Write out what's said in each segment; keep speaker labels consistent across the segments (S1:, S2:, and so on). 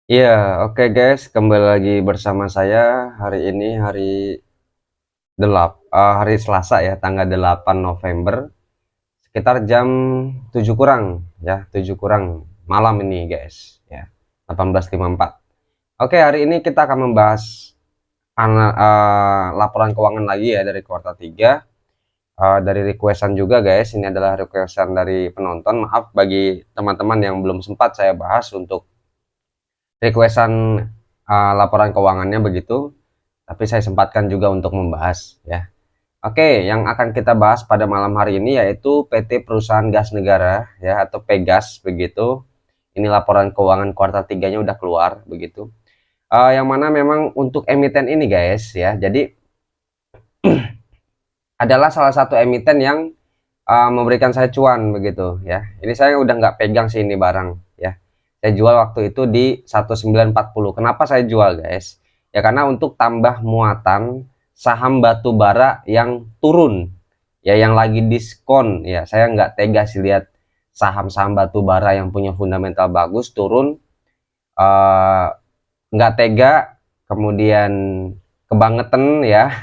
S1: Iya, oke guys, kembali lagi bersama saya hari ini hari Selasa ya, tanggal 8 November, sekitar jam 7 kurang ya, 7 kurang malam ini guys ya, 18.54. Oke, hari ini kita akan membahas laporan keuangan lagi ya dari kuartal 3, dari requestan juga guys. Ini adalah requestan dari penonton. Maaf bagi teman-teman yang belum sempat saya bahas untuk requestan laporan keuangannya begitu, tapi saya sempatkan juga untuk membahas ya. Oke, yang akan kita bahas pada malam hari ini yaitu PT Perusahaan Gas Negara ya, atau Pegas begitu. Ini laporan keuangan kuartal 3-nya udah keluar begitu. Yang mana memang untuk emiten ini guys ya. Jadi adalah salah satu emiten yang memberikan saya cuan begitu ya. Ini saya udah nggak pegang sih ini barang ya. Saya jual waktu itu di 1940. Kenapa saya jual guys? Ya karena untuk tambah muatan saham batu bara yang turun ya, yang lagi diskon ya. Saya nggak tega sih lihat saham-saham batu bara yang punya fundamental bagus turun, eh, nggak tega, kemudian kebangetan ya.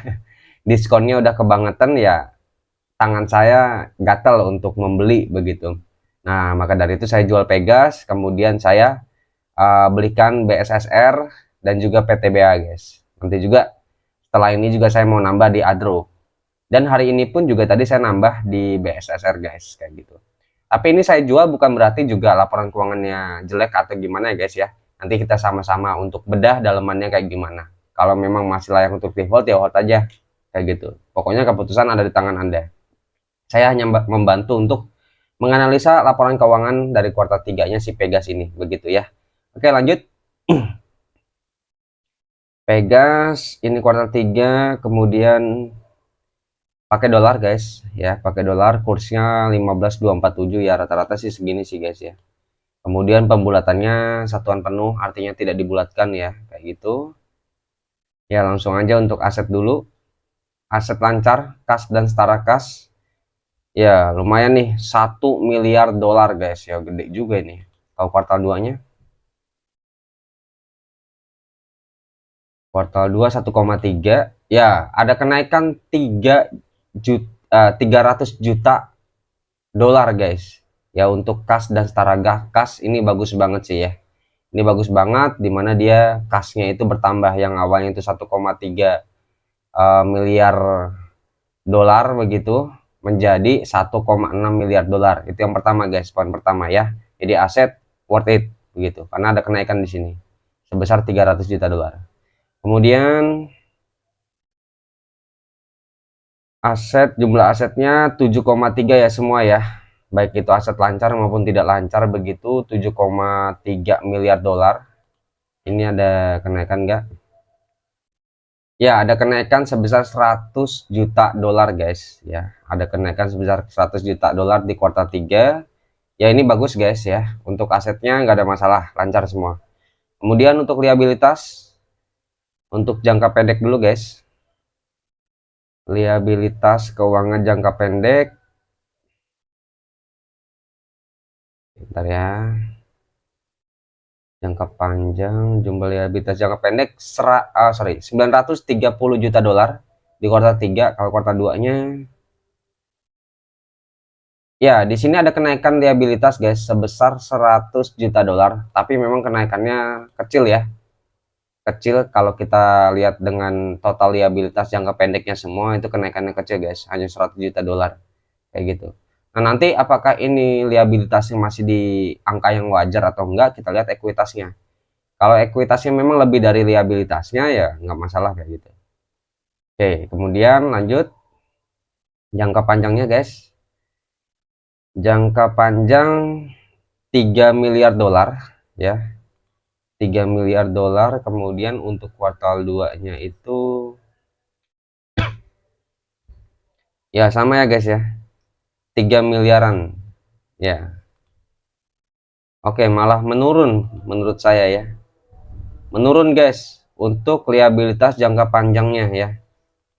S1: Diskonnya udah kebangetan ya, tangan saya gatal untuk membeli begitu. Nah, maka dari itu saya jual Pegas, kemudian saya belikan BSSR dan juga PTBA, guys. Nanti juga setelah ini juga saya mau nambah di Adro. Dan hari ini pun juga tadi saya nambah di BSSR, guys, kayak gitu. Tapi ini saya jual bukan berarti juga laporan keuangannya jelek atau gimana ya, guys ya. Nanti kita sama-sama untuk bedah dalamannya kayak gimana. Kalau memang masih layak untuk di hold ya hold aja, kayak gitu. Pokoknya keputusan ada di tangan Anda. Saya hanya membantu untuk menganalisa laporan keuangan dari kuartal 3-nya si Pegas ini, begitu ya. Oke, lanjut. Pegas ini kuartal 3, kemudian pakai dolar guys ya, pakai dolar, kursnya 15.247 ya, rata-rata sih segini sih guys ya. Kemudian pembulatannya satuan penuh, artinya tidak dibulatkan ya, kayak gitu. Ya, langsung aja untuk aset dulu. Aset lancar, kas dan setara kas. Ya, lumayan nih, 1 miliar dolar guys ya, gede juga ini. Kalau kuartal 2-nya. Kuartal 2 1,3. Ya, ada kenaikan 300 juta dolar guys. Ya, untuk kas dan setara kas ini bagus banget sih ya. Ini bagus banget dimana dia kasnya itu bertambah, yang awalnya itu 1,3 miliar dolar begitu menjadi 1,6 miliar dolar. Itu yang pertama guys, poin pertama ya. Jadi aset worth it begitu karena ada kenaikan di sini sebesar 300 juta dolar. Kemudian aset, jumlah asetnya 7,3 ya semua ya. Baik itu aset lancar maupun tidak lancar begitu, 7,3 miliar dolar. Ini ada kenaikan enggak? Ya, ada kenaikan sebesar 100 juta dolar guys ya. Ada kenaikan sebesar 100 juta dolar di kuartal 3. Ya, ini bagus guys ya. Untuk asetnya nggak ada masalah, lancar semua. Kemudian untuk liabilitas, untuk jangka pendek dulu guys. Liabilitas keuangan jangka pendek. Bentar ya. Jangka panjang, jumlah liabilitas jangka pendek 930 juta dolar di kuartal 3. Kalau kuartal 2-nya ya, di sini ada kenaikan liabilitas guys sebesar 100 juta dolar, tapi memang kenaikannya kecil ya. Kecil kalau kita lihat dengan total liabilitas jangka pendeknya semua, itu kenaikannya kecil guys, hanya 100 juta dolar kayak gitu. Nah, nanti apakah ini liabilitasnya masih di angka yang wajar atau enggak, kita lihat ekuitasnya. Kalau ekuitasnya memang lebih dari liabilitasnya ya nggak masalah kayak gitu. Oke, kemudian lanjut jangka panjangnya guys. Jangka panjang 3 miliar dolar ya. 3 miliar dolar. Kemudian untuk kuartal 2-nya itu ya sama ya guys ya. 3 miliaran ya. Oke, malah menurun menurut saya ya. Menurun guys untuk liabilitas jangka panjangnya ya.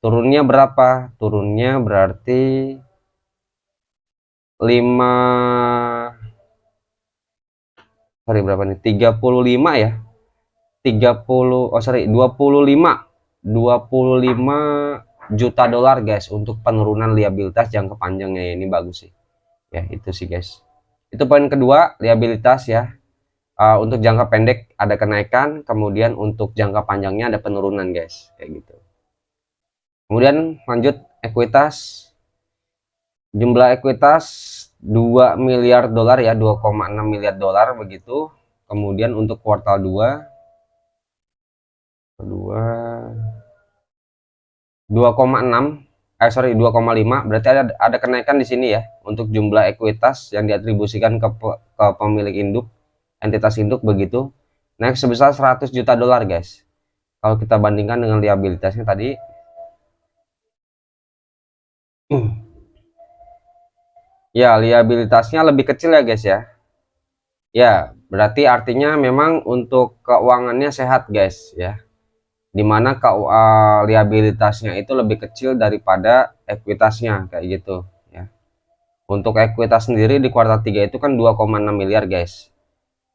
S1: Turunnya berapa? Turunnya berarti 5, sorry berapa nih, 35 ya, 25 juta dolar guys untuk penurunan liabilitas jangka panjangnya. Ini bagus sih ya, itu sih guys. Itu poin kedua, liabilitas ya. Untuk jangka pendek ada kenaikan, kemudian untuk jangka panjangnya ada penurunan guys, kayak gitu. Kemudian lanjut ekuitas. Jumlah ekuitas 2 miliar dolar ya, 2,6 miliar dolar begitu. Kemudian untuk kuartal 2 2,5, berarti ada kenaikan di sini ya untuk jumlah ekuitas yang diatribusikan ke pemilik induk, entitas induk begitu. Naik sebesar 100 juta dolar guys. Kalau kita bandingkan dengan liabilitasnya tadi, ya liabilitasnya lebih kecil ya guys ya. Ya, berarti artinya memang untuk keuangannya sehat guys ya. Dimana liabilitasnya itu lebih kecil daripada ekuitasnya kayak gitu ya. Untuk ekuitas sendiri di kuartal 3 itu kan 2,6 miliar guys.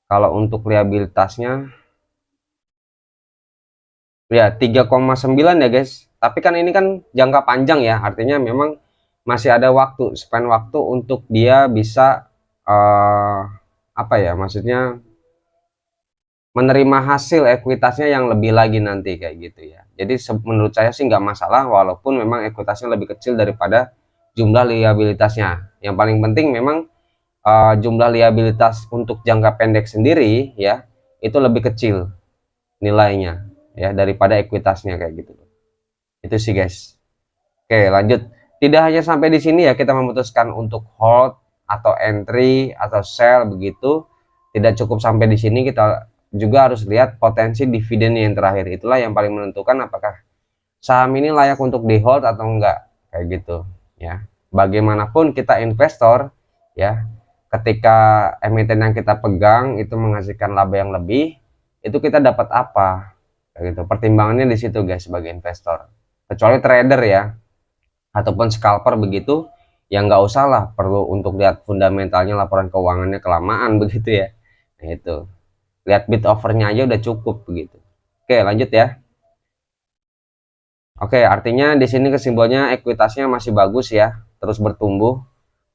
S1: Kalau untuk liabilitasnya ya 3,9 ya guys. Tapi kan ini kan jangka panjang ya, artinya memang masih ada waktu, span waktu untuk dia bisa apa ya, maksudnya menerima hasil ekuitasnya yang lebih lagi nanti kayak gitu ya. Jadi menurut saya sih nggak masalah walaupun memang ekuitasnya lebih kecil daripada jumlah liabilitasnya. Yang paling penting memang jumlah liabilitas untuk jangka pendek sendiri ya itu lebih kecil nilainya ya daripada ekuitasnya kayak gitu. Itu sih guys. Oke, lanjut. Tidak hanya sampai di sini ya kita memutuskan untuk hold atau entry atau sell begitu. Tidak cukup sampai di sini, kita juga harus lihat potensi dividen yang terakhir. Itulah yang paling menentukan apakah saham ini layak untuk di hold atau enggak kayak gitu ya. Bagaimanapun kita investor ya, ketika emiten yang kita pegang itu menghasilkan laba yang lebih, itu kita dapat apa kayak gitu. Pertimbangannya di situ guys sebagai investor. Kecuali trader ya ataupun scalper begitu, yang nggak usah lah perlu untuk lihat fundamentalnya, laporan keuangannya kelamaan begitu ya. Nah itu, lihat bid overnya aja udah cukup begitu. Oke lanjut ya. Oke, artinya di sini kesimpulannya ekuitasnya masih bagus ya, terus bertumbuh.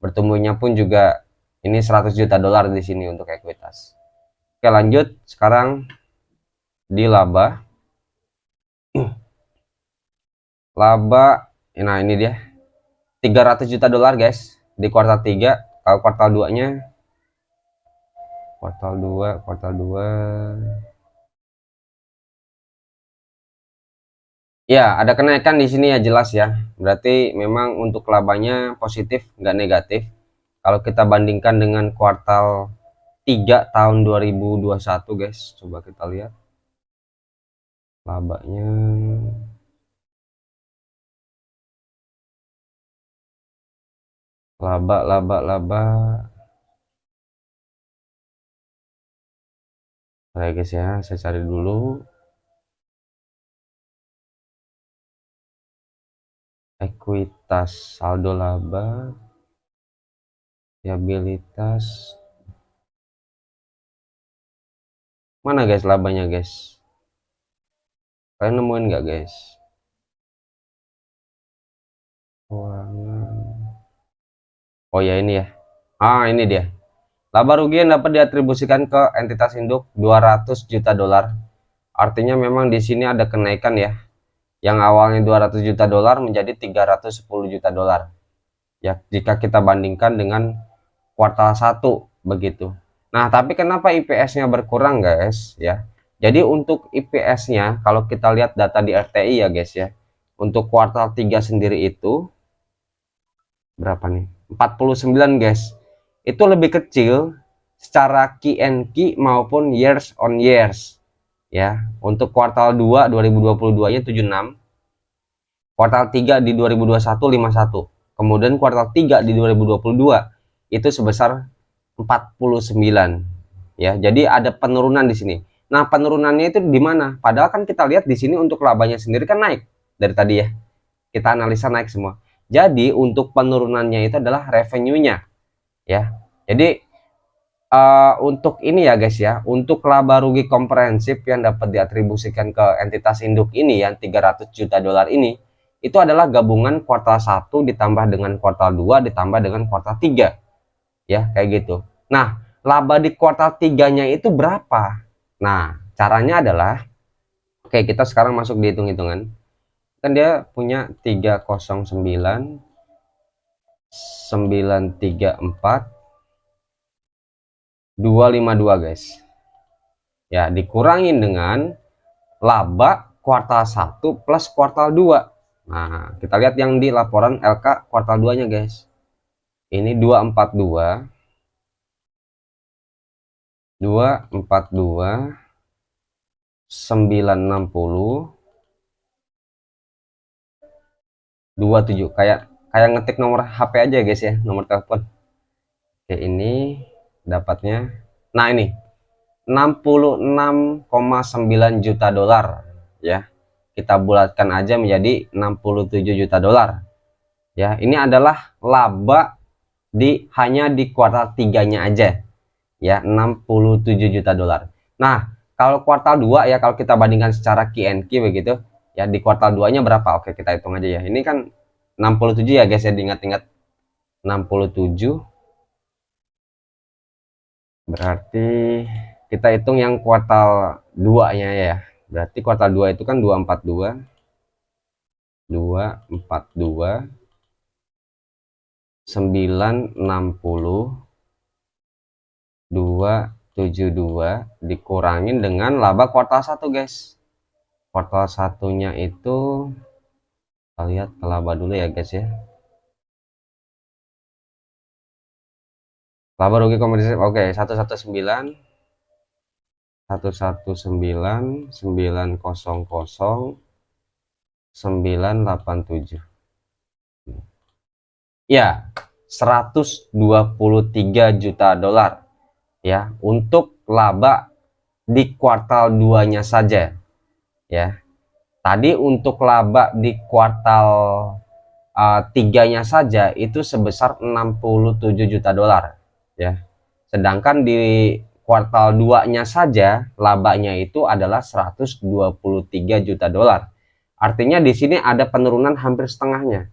S1: Bertumbuhnya pun juga ini 100 juta dolar di sini untuk ekuitas. Oke, lanjut sekarang di laba. Laba, nah ini dia 300 juta dolar guys di kuartal 3. Kalau kuartal 2-nya kuartal 2 ya ada kenaikan di sini ya, jelas ya. Berarti memang untuk labanya positif, nggak negatif. Kalau kita bandingkan dengan kuartal 3 tahun 2021 guys, coba kita lihat labanya. Laba. Oke guys ya, saya cari dulu. Ekuitas, saldo laba, liabilitas. Mana guys labanya guys? Kalian nemuin nggak guys? Keuangan. Oh ya ini ya. Ini dia. Laba rugi yang dapat diatribusikan ke entitas induk 200 juta dolar. Artinya memang di sini ada kenaikan ya. Yang awalnya 200 juta dolar menjadi 310 juta dolar. Ya, jika kita bandingkan dengan kuartal 1 begitu. Nah, tapi kenapa IPS-nya berkurang, guys, ya? Jadi untuk IPS-nya kalau kita lihat data di RTI ya, guys ya. Untuk kuartal 3 sendiri itu berapa nih? 49, guys. Itu lebih kecil secara Q&Q maupun years on years. Ya, untuk kuartal 2 2022-nya 76, kuartal 3 di 2021 51, kemudian kuartal 3 di 2022 itu sebesar 49 ya. Jadi ada penurunan di sini. Nah, penurunannya itu di mana? Padahal kan kita lihat di sini untuk labanya sendiri kan naik dari tadi ya. Kita analisa naik semua. Jadi untuk penurunannya itu adalah revenue-nya ya. Jadi Untuk ini ya guys ya, untuk laba rugi komprehensif yang dapat diatribusikan ke entitas induk ini yang 300 juta dolar ini, itu adalah gabungan kuartal 1 ditambah dengan kuartal 2 ditambah dengan kuartal 3 ya, kayak gitu. Nah, laba di kuartal 3-nya itu berapa? Nah, caranya adalah oke, kita sekarang masuk di hitung-hitungan. Kan dia punya 309 934 252 guys. Ya, dikurangin dengan laba kuartal 1 plus kuartal 2. Nah, kita lihat yang di laporan LK kuartal 2-nya guys. Ini 242 960 27, kayak ngetik nomor HP aja guys ya, nomor telepon. Oke, ini dapatnya, nah ini 66,9 juta dolar ya, kita bulatkan aja menjadi 67 juta dolar ya. Ini adalah laba hanya di kuartal 3-nya aja ya, 67 juta dolar. Nah, kalau kuartal 2 ya, kalau kita bandingkan secara Q&Q begitu ya, di kuartal 2-nya berapa? Oke, kita hitung aja ya. Ini kan 67 ya guys ya, diingat-ingat 67, berarti kita hitung yang kuartal 2-nya ya. Berarti kuartal 2 itu kan 242 960 272 dikurangin dengan laba kuartal 1 guys. Kuartal satunya itu kita lihat ke laba dulu ya guys ya. Laba rugi komprehensif oke, 119 900 987 ya, 123 juta dolar ya untuk laba di kuartal 2-nya saja ya. Tadi untuk laba di kuartal 3-nya saja itu sebesar 67 juta dolar ya. Sedangkan di kuartal 2-nya saja labanya itu adalah 123 juta dolar. Artinya di sini ada penurunan hampir setengahnya.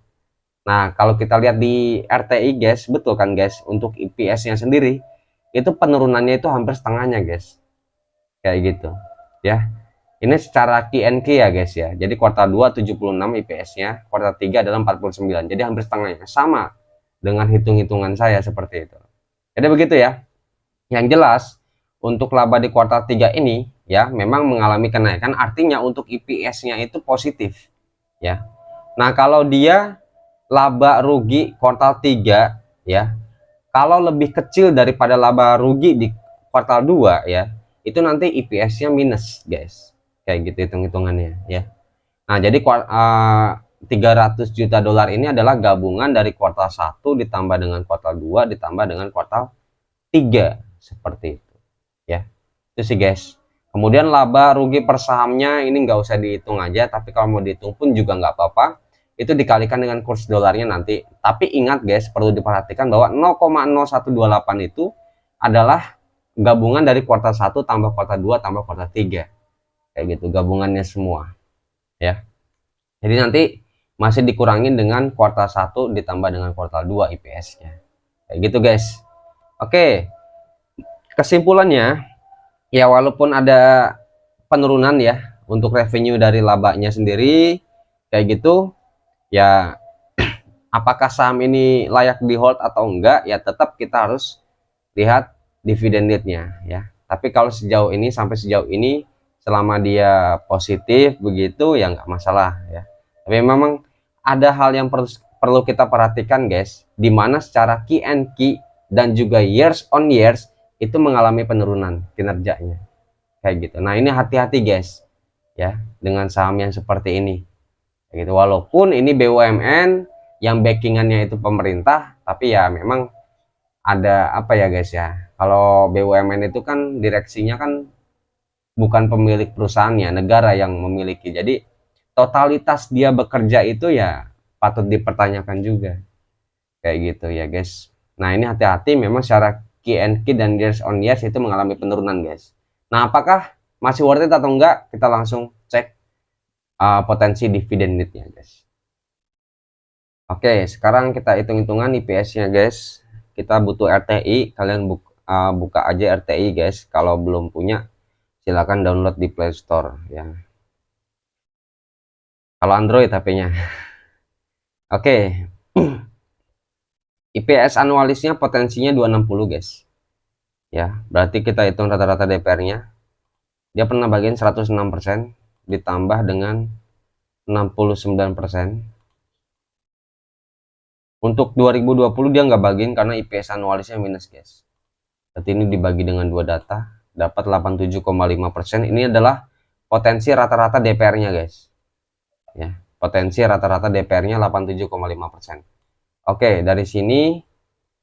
S1: Nah, kalau kita lihat di RTI guys, betul kan guys, untuk IPS-nya sendiri itu penurunannya itu hampir setengahnya guys. Kayak gitu ya. Ini secara Q&Q ya guys ya. Jadi kuartal 2 76 IPS-nya, kuartal 3 adalah 49. Jadi hampir setengahnya. Sama dengan hitung-hitungan saya seperti itu. Jadi begitu ya. Yang jelas untuk laba di kuartal 3 ini ya memang mengalami kenaikan, artinya untuk IPS-nya itu positif ya. Nah, kalau dia laba rugi kuartal 3 ya, kalau lebih kecil daripada laba rugi di kuartal 2 ya, itu nanti IPS-nya minus guys. Kayak gitu hitung-hitungannya ya. Nah, jadi 300 juta dolar ini adalah gabungan dari kuartal 1 ditambah dengan kuartal 2 ditambah dengan kuartal 3 seperti itu ya. Itu sih guys. Kemudian laba rugi per sahamnya ini nggak usah dihitung aja, tapi kalau mau dihitung pun juga nggak apa-apa. Itu dikalikan dengan kurs dolarnya nanti. Tapi ingat guys, perlu diperhatikan bahwa 0,0128 itu adalah gabungan dari kuartal 1 tambah kuartal 2 tambah kuartal 3. Kayak gitu gabungannya semua ya. Jadi nanti masih dikurangin dengan kuartal 1 ditambah dengan kuartal 2 IPS-nya. Kayak gitu guys. Oke, kesimpulannya ya, walaupun ada penurunan ya untuk revenue dari labanya sendiri kayak gitu ya, apakah saham ini layak di hold atau enggak ya, tetap kita harus lihat dividen yield-nya ya. Tapi kalau sejauh ini, sampai sejauh ini, selama dia positif begitu ya nggak masalah ya. Tapi memang ada hal yang perlu kita perhatikan guys, dimana secara Q&Q dan juga years on years itu mengalami penurunan kinerjanya kayak gitu. Nah, ini hati-hati guys ya dengan saham yang seperti ini kayak gitu. Walaupun ini BUMN yang backingannya itu pemerintah, tapi ya memang ada apa ya guys ya, kalau BUMN itu kan direksinya kan bukan pemilik perusahaannya, negara yang memiliki. Jadi totalitas dia bekerja itu ya patut dipertanyakan juga kayak gitu ya guys. Nah, ini hati-hati memang secara Q&Q dan years on years itu mengalami penurunan, guys. Nah, apakah masih worth it atau enggak? Kita langsung cek potensi dividen yield-nya, guys. Oke, sekarang kita hitung-hitungan IPS-nya, guys. Kita butuh RTI, kalian buka aja RTI, guys. Kalau belum punya, silahkan download di Play Store ya. Kalau Android HP-nya. Oke. IPS anualisnya potensinya 260, guys. Ya, berarti kita hitung rata-rata DPR-nya. Dia pernah bagian 106% ditambah dengan 69%. Untuk 2020 dia nggak bagiin karena IPS anualisnya minus, guys. Berarti ini dibagi dengan dua data, dapat 87,5%. Ini adalah potensi rata-rata DPR-nya, guys. Ya, potensi rata-rata DPR-nya 87,5%. Oke, dari sini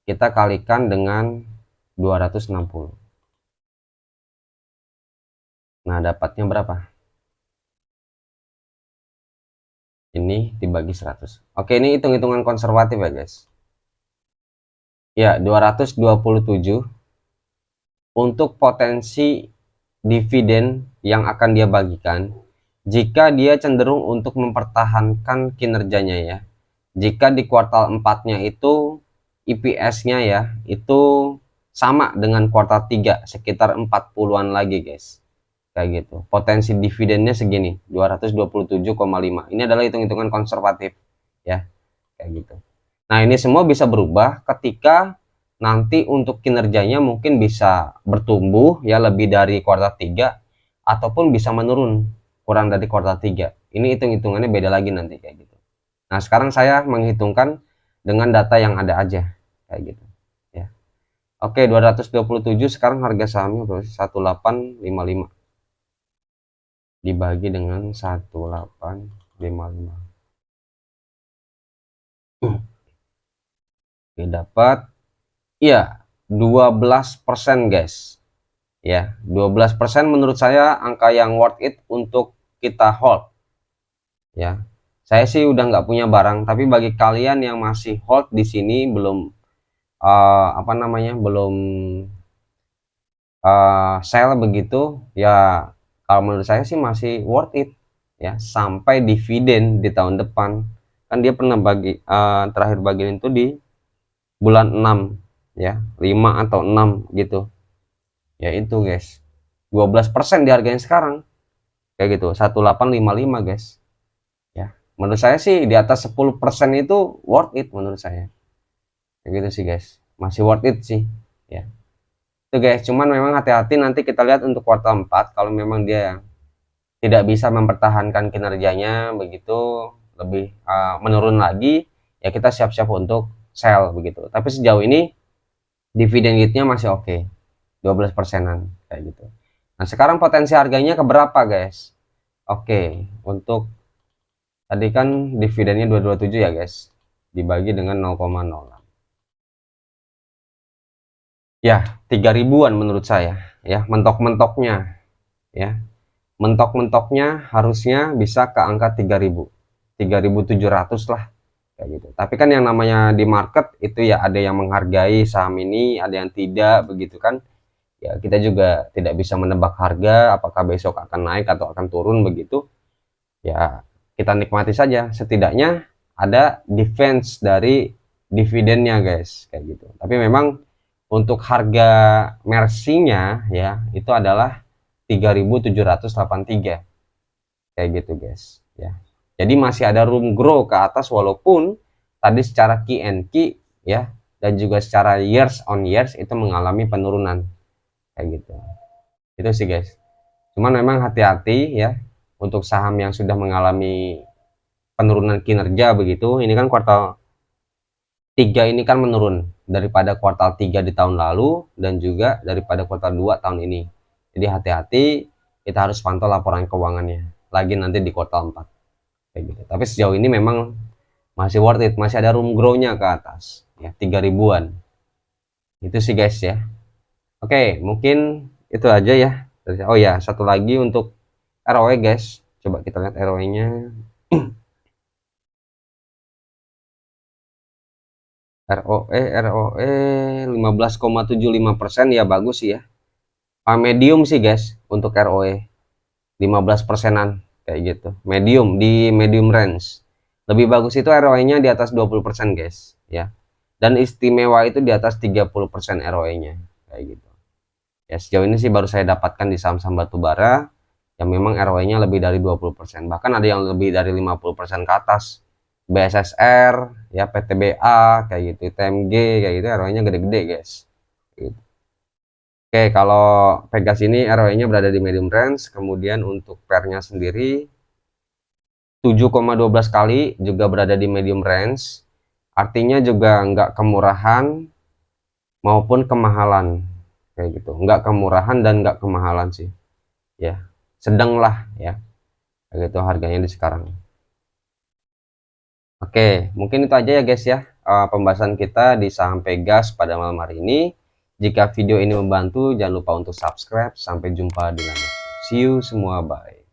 S1: kita kalikan dengan 260. Nah, dapatnya berapa? Ini dibagi 100. Oke, ini hitung-hitungan konservatif ya, guys. Ya, 227 untuk potensi dividen yang akan dia bagikan jika dia cenderung untuk mempertahankan kinerjanya ya. Jika di kuartal 4-nya itu IPS-nya ya, itu sama dengan kuartal 3, sekitar 40-an lagi, guys. Kayak gitu. Potensi dividennya segini, 227,5. Ini adalah hitung-hitungan konservatif ya, kayak gitu. Nah, ini semua bisa berubah ketika nanti untuk kinerjanya mungkin bisa bertumbuh ya lebih dari kuartal 3 ataupun bisa menurun kurang dari kuartal 3. Ini hitung-hitungannya beda lagi nanti kayak gitu. Nah, sekarang saya menghitungkan dengan data yang ada aja kayak gitu ya. Oke, 227 sekarang harga sahamnya berapa? 1855 dibagi dengan 1855. Oke, dapat iya 12%, guys. Ya, 12% menurut saya angka yang worth it untuk kita hold. Ya. Saya sih udah nggak punya barang, tapi bagi kalian yang masih hold di sini belum apa namanya? Belum sell begitu, ya kalau menurut saya sih masih worth it ya sampai dividen di tahun depan. Kan dia pernah bagi terakhir bagian itu di bulan 6 ya, 5 atau 6 gitu. Ya itu, guys. 12% di harganya sekarang. Kayak gitu, 1855, guys. Ya. Menurut saya sih di atas 10% itu worth it menurut saya. Kayak gitu sih, guys. Masih worth it sih, ya. Itu, guys. Cuman memang hati-hati nanti kita lihat untuk kuartal 4 kalau memang dia tidak bisa mempertahankan kinerjanya begitu lebih menurun lagi, ya kita siap-siap untuk sell begitu. Tapi sejauh ini dividen yield-nya masih oke. 12%-an kayak gitu. Nah, sekarang potensi harganya ke berapa, guys? Oke, untuk tadi kan dividennya 227 ya, guys. Dibagi dengan 0,06. Ya, 3000-an menurut saya, ya, mentok-mentoknya, ya. Mentok-mentoknya harusnya bisa ke angka 3000. 3700 lah kayak gitu. Tapi kan yang namanya di market itu ya ada yang menghargai saham ini, ada yang tidak begitu kan. Ya, kita juga tidak bisa menebak harga apakah besok akan naik atau akan turun begitu. Ya, kita nikmati saja. Setidaknya ada defense dari dividennya, guys, kayak gitu. Tapi memang untuk harga Mercy-nya ya itu adalah 3783 kayak gitu, guys, ya. Jadi masih ada room grow ke atas walaupun tadi secara key and key ya dan juga secara years on years itu mengalami penurunan kayak gitu. Itu sih, guys. Cuman memang hati-hati ya untuk saham yang sudah mengalami penurunan kinerja begitu. Ini kan kuartal 3 ini kan menurun daripada kuartal 3 di tahun lalu dan juga daripada kuartal 2 tahun ini. Jadi hati-hati, kita harus pantau laporan keuangannya lagi nanti di kuartal 4 kayak gitu. Tapi sejauh ini memang masih worth it, masih ada room grow-nya ke atas ya, 3000-an. Itu sih, guys, ya. Oke, mungkin itu aja ya. Oh ya, satu lagi untuk ROE, guys. Coba kita lihat ROE-nya. ROE 15,75% ya, bagus sih ya. Medium sih guys untuk ROE 15 persenan kayak gitu, medium, di medium range. Lebih bagus itu ROE-nya di atas 20% guys ya, dan istimewa itu di atas 30% ROE-nya kayak gitu ya. Sejauh ini sih baru saya dapatkan di saham-saham batubara yang memang ROE-nya lebih dari 20%, bahkan ada yang lebih dari 50% ke atas. BSSR ya, PTBA kayak gitu, TMG kayak gitu, ROE-nya gede-gede guys gitu. Oke, kalau Pegas ini ROE-nya berada di medium range. Kemudian untuk pair-nya sendiri 7,12 kali juga berada di medium range. Artinya juga nggak kemurahan maupun kemahalan kayak gitu. Nggak kemurahan dan nggak kemahalan sih. Ya, sedang lah ya. Kayak gitu harganya di sekarang. Oke, mungkin itu aja ya guys ya, pembahasan kita di saham Pegas pada malam hari ini. Jika video ini membantu, jangan lupa untuk subscribe. Sampai jumpa di lain waktu. See you semua, bye.